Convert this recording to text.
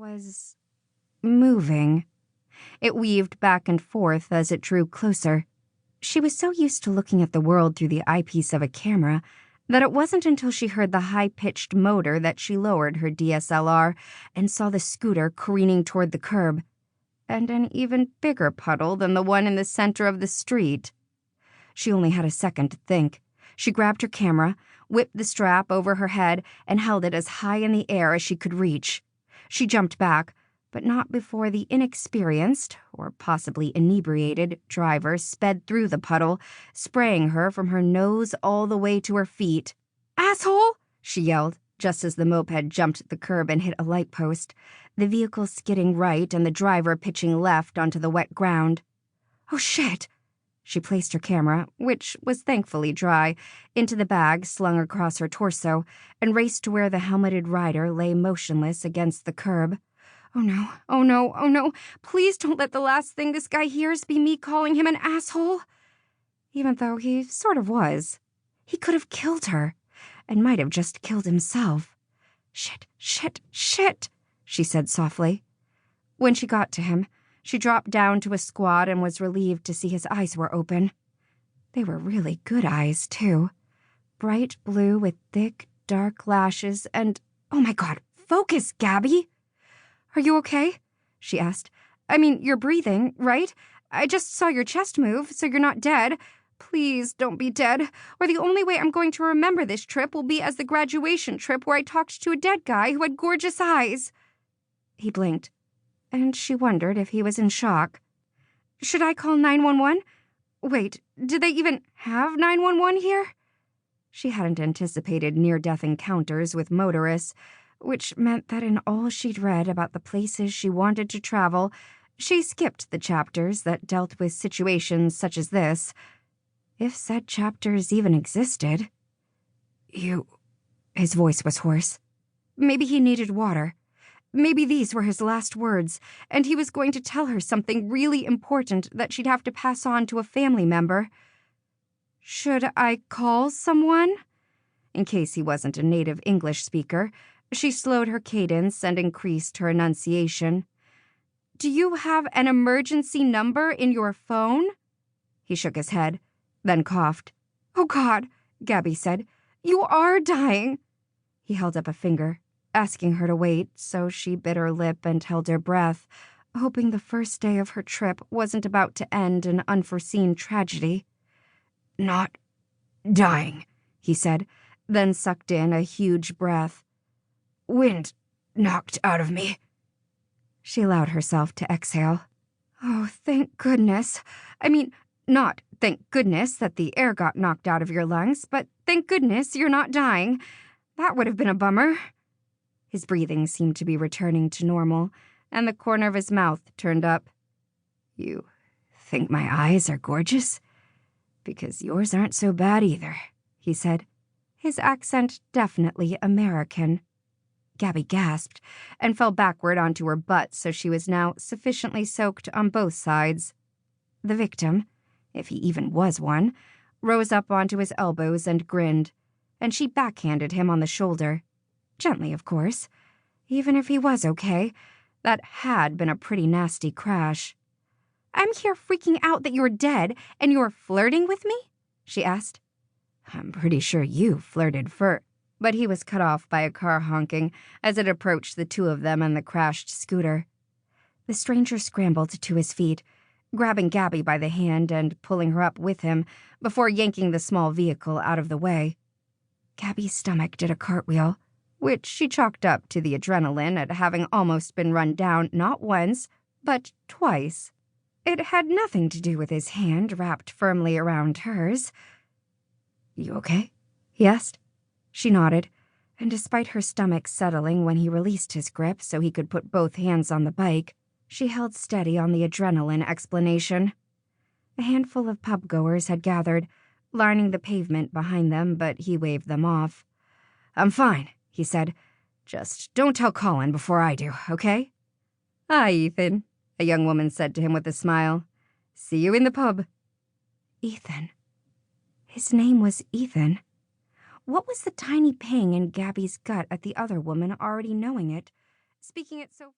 was moving. It weaved back and forth as it drew closer. She was so used to looking at the world through the eyepiece of a camera that it wasn't until she heard the high-pitched motor that she lowered her DSLR and saw the scooter careening toward the curb, and an even bigger puddle than the one in the center of the street. She only had a second to think. She grabbed her camera, whipped the strap over her head, and held it as high in the air as she could reach. She jumped back, but not before the inexperienced, or possibly inebriated, driver sped through the puddle, spraying her from her nose all the way to her feet. "Asshole!" she yelled, just as the moped jumped the curb and hit a light post, the vehicle skidding right and the driver pitching left onto the wet ground. "Oh, shit!" She placed her camera, which was thankfully dry, into the bag slung across her torso and raced to where the helmeted rider lay motionless against the curb. "Oh no, oh no, oh no, please don't let the last thing this guy hears be me calling him an asshole." Even though he sort of was. He could have killed her, and might have just killed himself. "Shit, shit, shit," she said softly. When she got to him, she dropped down to a squat and was relieved to see his eyes were open. They were really good eyes, too. Bright blue with thick, dark lashes and, oh my God, focus, Gabi! "Are you okay?" she asked. "I mean, you're breathing, right? I just saw your chest move, so you're not dead. Please don't be dead, or the only way I'm going to remember this trip will be as the graduation trip where I talked to a dead guy who had gorgeous eyes." He blinked, and she wondered if he was in shock. "Should I call 911? Wait, did they even have 911 here?" She hadn't anticipated near-death encounters with motorists, which meant that in all she'd read about the places she wanted to travel, she skipped the chapters that dealt with situations such as this, if said chapters even existed. His voice was hoarse. Maybe he needed water. Maybe these were his last words, and he was going to tell her something really important that she'd have to pass on to a family member. "Should I call someone?" In case he wasn't a native English speaker, she slowed her cadence and increased her enunciation. "Do you have an emergency number in your phone?" He shook his head, then coughed. "Oh, God," Gabi said. "You are dying." He held up a finger, asking her to wait, so she bit her lip and held her breath, hoping the first day of her trip wasn't about to end in unforeseen tragedy. "Not dying," he said, then sucked in a huge breath. "Wind knocked out of me." She allowed herself to exhale. "Oh, thank goodness. I mean, not thank goodness that the air got knocked out of your lungs, but thank goodness you're not dying. That would have been a bummer." His breathing seemed to be returning to normal, and the corner of his mouth turned up. "You think my eyes are gorgeous? Because yours aren't so bad either," he said, his accent definitely American. Gabi gasped and fell backward onto her butt, so she was now sufficiently soaked on both sides. The victim, if he even was one, rose up onto his elbows and grinned, and she backhanded him on the shoulder. Gently, of course. Even if he was okay, that had been a pretty nasty crash. "I'm here freaking out that you're dead, and you're flirting with me?" she asked. "I'm pretty sure you flirted first." But he was cut off by a car honking as it approached the two of them and the crashed scooter. The stranger scrambled to his feet, grabbing Gabi by the hand and pulling her up with him before yanking the small vehicle out of the way. Gabi's stomach did a cartwheel, which she chalked up to the adrenaline at having almost been run down not once, but twice. It had nothing to do with his hand wrapped firmly around hers. "You okay?" he asked. She nodded, and despite her stomach settling when he released his grip so he could put both hands on the bike, she held steady on the adrenaline explanation. A handful of pub-goers had gathered, lining the pavement behind them, but he waved them off. "I'm fine," he said. "Just don't tell Colin before I do, okay?" "Hi, Ethan," a young woman said to him with a smile. "See you in the pub." Ethan. His name was Ethan. What was the tiny pang in Gabi's gut at the other woman already knowing it, speaking it so